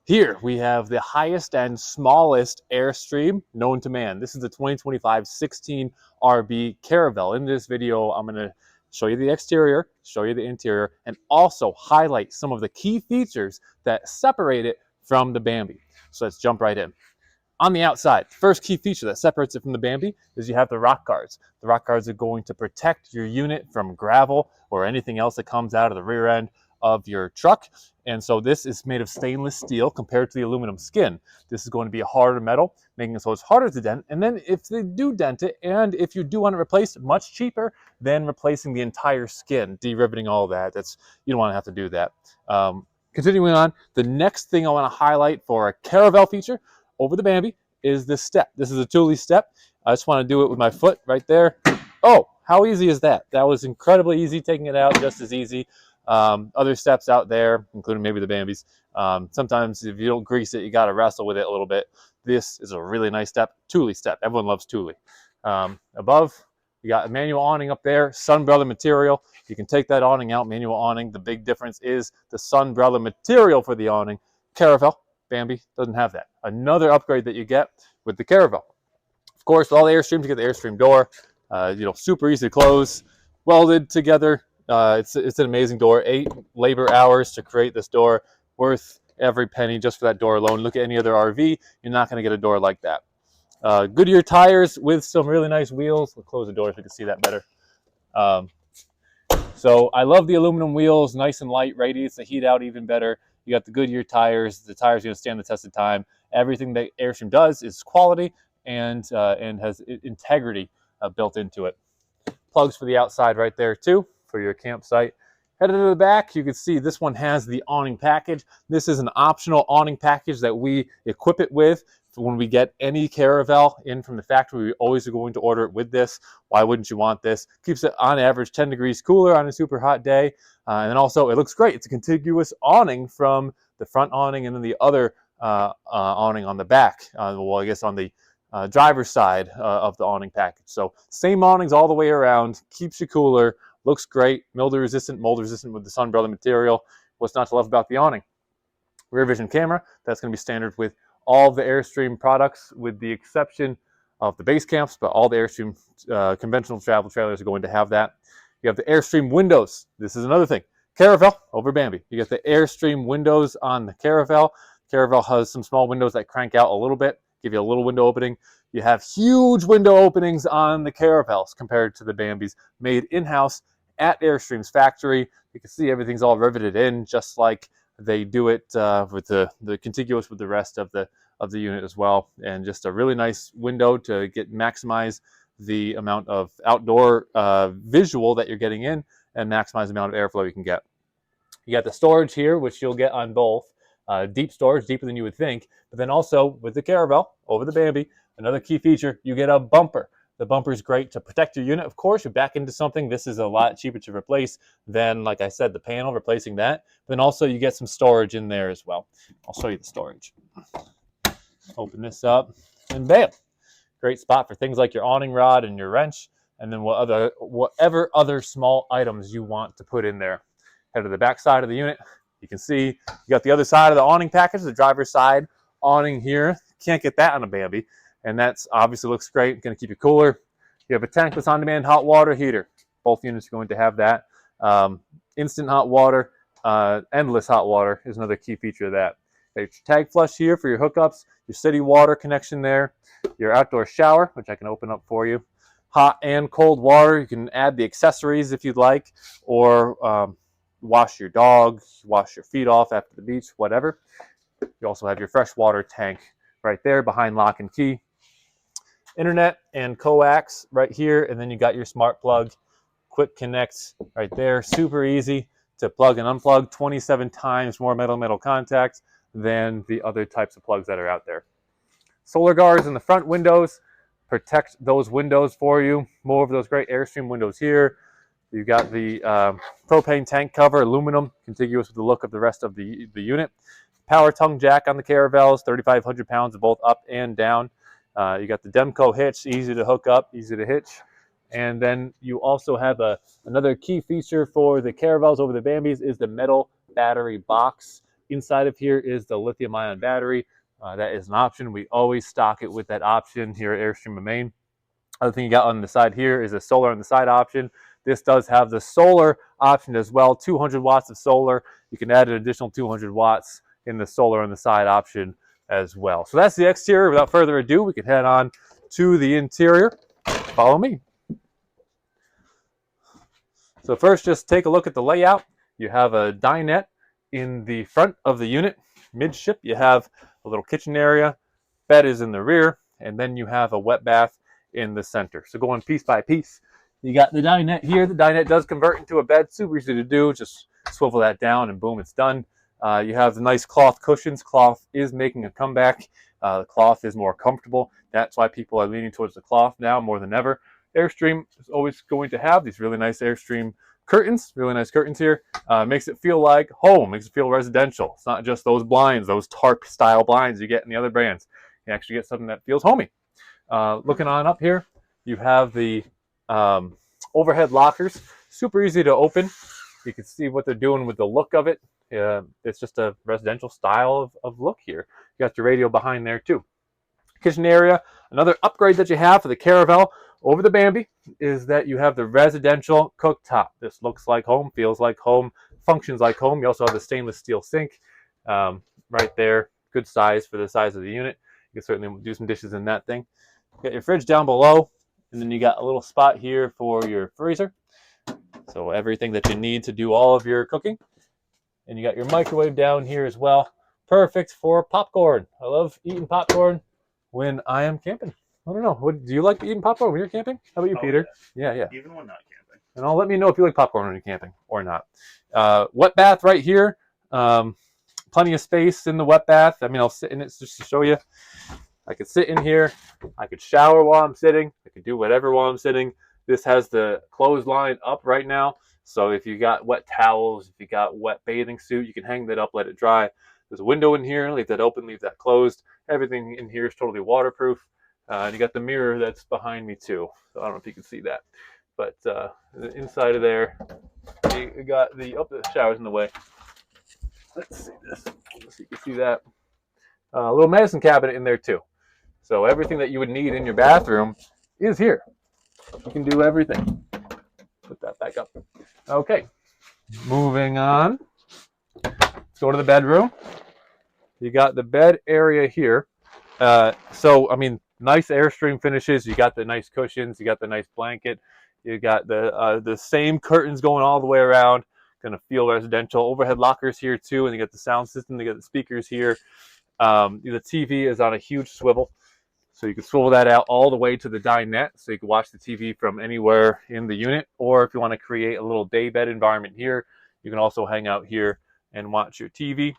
Here we have the highest and smallest Airstream known to man. This is the 2025 16RB Caravel. In this video, I'm going to show you the exterior, show you the interior, and also highlight some of the key features that separate it from the Bambi. So let's jump right in. On the outside, first key feature that separates it from the Bambi is you have the rock guards. The rock guards are going to protect your unit from gravel or anything else that comes out of the rear end of your truck. And so this is made of stainless steel compared to the aluminum skin. This is going to be a harder metal, making it so it's harder to dent. And then if they do dent it, and if you do want it replaced, much cheaper than replacing the entire skin, de-riveting all of that. You don't want to have to do that. Continuing on, the next thing I want to highlight for a Caravel feature over the Bambi is this step. This is a Thule step. I just want to do it with my foot right there. Oh, how easy is that? That was incredibly easy. Taking it out, just as easy. Other steps out there, including maybe the Bambis. Sometimes if you don't grease it, you got to wrestle with it a little bit. This is a really nice step. Thule step. Everyone loves Thule. Above, you got a manual awning up there, Sunbrella material. You can take that awning out, manual awning. The big difference is the Sunbrella material for the awning. Caravel, Bambi doesn't have that. Another upgrade that you get with the Caravel. Of course, with all the Airstreams, you get the Airstream door. Super easy to close, welded together. It's an amazing door. 8 labor hours to create this door, worth every penny just for that door alone. Look at any other RV, you're not going to get a door like that. Goodyear tires with some really nice wheels. We'll close the door so you can see that better. So I love the aluminum wheels, nice and light, radiates the heat out even better. You got the Goodyear tires. The tires are going to stand the test of time. Everything that Airstream does is quality and has integrity built into it. Plugs for the outside right there too for your campsite. Headed to the back, you can see this one has the awning package. This is an optional awning package that we equip it with. When we get any Caravel in from the factory, we always are going to order it with this. Why wouldn't you want this? Keeps it on average 10 degrees cooler on a super hot day. And then also, it looks great. It's a contiguous awning from the front awning and then the other awning on the back. Well, I guess on the driver's side of the awning package. So same awnings all the way around. Keeps you cooler. Looks great. Mildew resistant, mold resistant with the Sunbrella material. What's not to love about the awning? Rear vision camera. That's going to be standard with all the Airstream products with the exception of the base camps, but all the Airstream conventional travel trailers are going to have that. You have the Airstream windows. This is another thing. Caravel over Bambi. You get the Airstream windows on the Caravel. Caravel has some small windows that crank out a little bit, give you a little window opening. You have huge window openings on the Caravels compared to the Bambis, made in-house at Airstream's factory. You can see everything's all riveted in, just like they do it with the contiguous with the rest of the unit as well. And just a really nice window to maximize the amount of outdoor visual that you're getting in and maximize the amount of airflow you can get. You got the storage here, which you'll get on both. Deep storage, deeper than you would think. But then also with the Caravel over the Bambi, another key feature, you get a bumper. The bumper is great to protect your unit. Of course, you're back into something. This is a lot cheaper to replace than, like I said, the panel, replacing that. But then also you get some storage in there as well. I'll show you the storage. Open this up and bam. Great spot for things like your awning rod and your wrench, and then whatever other small items you want to put in there. Head to the back side of the unit. You can see you got the other side of the awning package, the driver's side awning here. Can't get that on a Bambi. And that's obviously looks great. Going to keep you cooler. You have a tankless on-demand hot water heater. Both units are going to have that. Instant hot water, endless hot water is another key feature of that. Your tag flush here for your hookups, your city water connection there, your outdoor shower, which I can open up for you. Hot and cold water. You can add the accessories if you'd like, or wash your dog, wash your feet off after the beach, whatever. You also have your fresh water tank right there behind lock and key. Internet and coax right here, and then you got your smart plug, quick connect right there. Super easy to plug and unplug. 27 times more metal contact than the other types of plugs that are out there. Solar guards in the front windows protect those windows for you. More of those great Airstream windows here. You've got the propane tank cover, aluminum, contiguous with the look of the rest of the unit. Power tongue jack on the Caravels, 3,500 pounds both up and down. You got the Demco hitch, easy to hook up, easy to hitch. And then you also have another key feature for the Caravels over the Bambis is the metal battery box. Inside of here is the lithium-ion battery. That is an option. We always stock it with that option here at Airstream Maine. Other thing you got on the side here is a solar on the side option. This does have the solar option as well, 200 watts of solar. You can add an additional 200 watts in the solar on the side option as well. So that's the exterior. Without further ado, we can head on to the interior. Follow me. So first, just take a look at the layout. You have a dinette in the front of the unit. Midship, you have a little kitchen area. Bed is in the rear, and then you have a wet bath in the center. So going piece by piece, you got the dinette here. The dinette does convert into a bed. Super easy to do. Just swivel that down and boom, it's done. You have the nice cloth cushions. Cloth is making a comeback. The cloth is more comfortable. That's why people are leaning towards the cloth now more than ever. Airstream is always going to have these really nice Airstream curtains, really nice curtains here. Makes it feel like home, makes it feel residential. It's not just those blinds, those tarp style blinds you get in the other brands. You actually get something that feels homey. Looking on up here, you have the overhead lockers. Super easy to open. You can see what they're doing with the look of it. It's just a residential style of look here. You got your radio behind there too. Kitchen area, another upgrade that you have for the Caravel over the Bambi is that you have the residential cooktop. This looks like home, feels like home, functions like home. You also have the stainless steel sink right there. Good size for the size of the unit. You can certainly do some dishes in that thing. You got your fridge down below, and then you got a little spot here for your freezer. So everything that you need to do all of your cooking. And you got your microwave down here as well. Perfect for popcorn. I love eating popcorn when I am camping. I don't know. Do you like eating popcorn when you're camping? How about you, Peter? Yeah. Even when not camping. And let me know if you like popcorn when you're camping or not. Wet bath right here. Plenty of space in the wet bath. I mean, I'll sit in it just to show you. I could sit in here. I could shower while I'm sitting. I could do whatever while I'm sitting. This has the clothesline up right now. So if you got wet towels, if you got wet bathing suit, you can hang that up, let it dry. There's a window in here. Leave that open, leave that closed. Everything in here is totally waterproof. And you got the mirror that's behind me too. So I don't know if you can see that. But the inside of there, you got the shower's in the way. Let's see this. Let's see if you can see that. A little medicine cabinet in there too. So everything that you would need in your bathroom is here. You can do everything. Put that back up. Okay, moving on. Let's go to the bedroom. You got the bed area here. So, I mean, nice Airstream finishes. You got the nice cushions. You got the nice blanket. You got the same curtains going all the way around. Gonna feel residential. Overhead lockers here too, and you got the sound system. You got the speakers here. The TV is on a huge swivel, so you can swivel that out all the way to the dinette, so you can watch the TV from anywhere in the unit. Or if you want to create a little day bed environment here, you can also hang out here and watch your TV.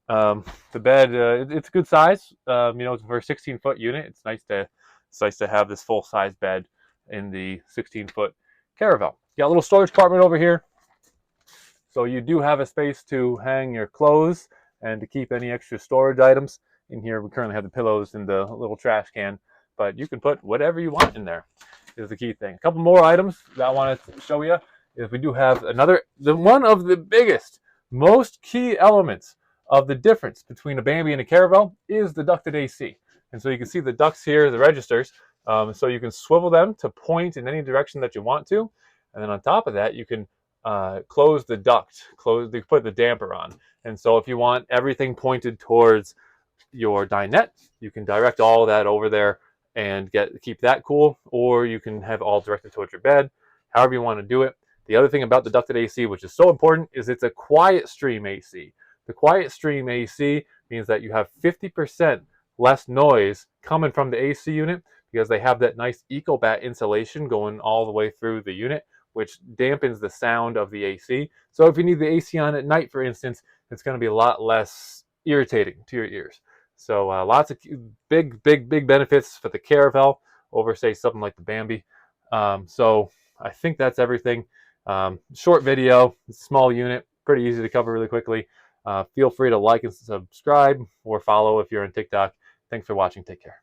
The bed, it's a good size. You know, for a 16-foot unit, it's nice to have this full size bed in the 16-foot Caravel. You got a little storage compartment over here, so you do have a space to hang your clothes and to keep any extra storage items. In here, we currently have the pillows in the little trash can, but you can put whatever you want in there, is the key thing. A couple more items that I want to show you is we do have one of the biggest, most key elements of the difference between a Bambi and a Caravel is the ducted AC. And so you can see the ducts here, the registers, so you can swivel them to point in any direction that you want to. And then on top of that, you can close the duct, put the damper on. And so if you want everything pointed towards your dinette, you can direct all of that over there and keep that cool, or you can have all directed towards your bed, however you want to do it. The other thing about the ducted AC, which is so important, is it's a Quietstream AC. The Quietstream AC means that you have 50% less noise coming from the AC unit because they have that nice EcoBat insulation going all the way through the unit, which dampens the sound of the AC. So if you need the AC on at night, for instance, it's going to be a lot less irritating to your ears. So lots of big benefits for the Caravel over, say, something like the Bambi. So I think that's everything. Short video, small unit, pretty easy to cover really quickly. Feel free to like and subscribe or follow if you're on TikTok. Thanks for watching. Take care.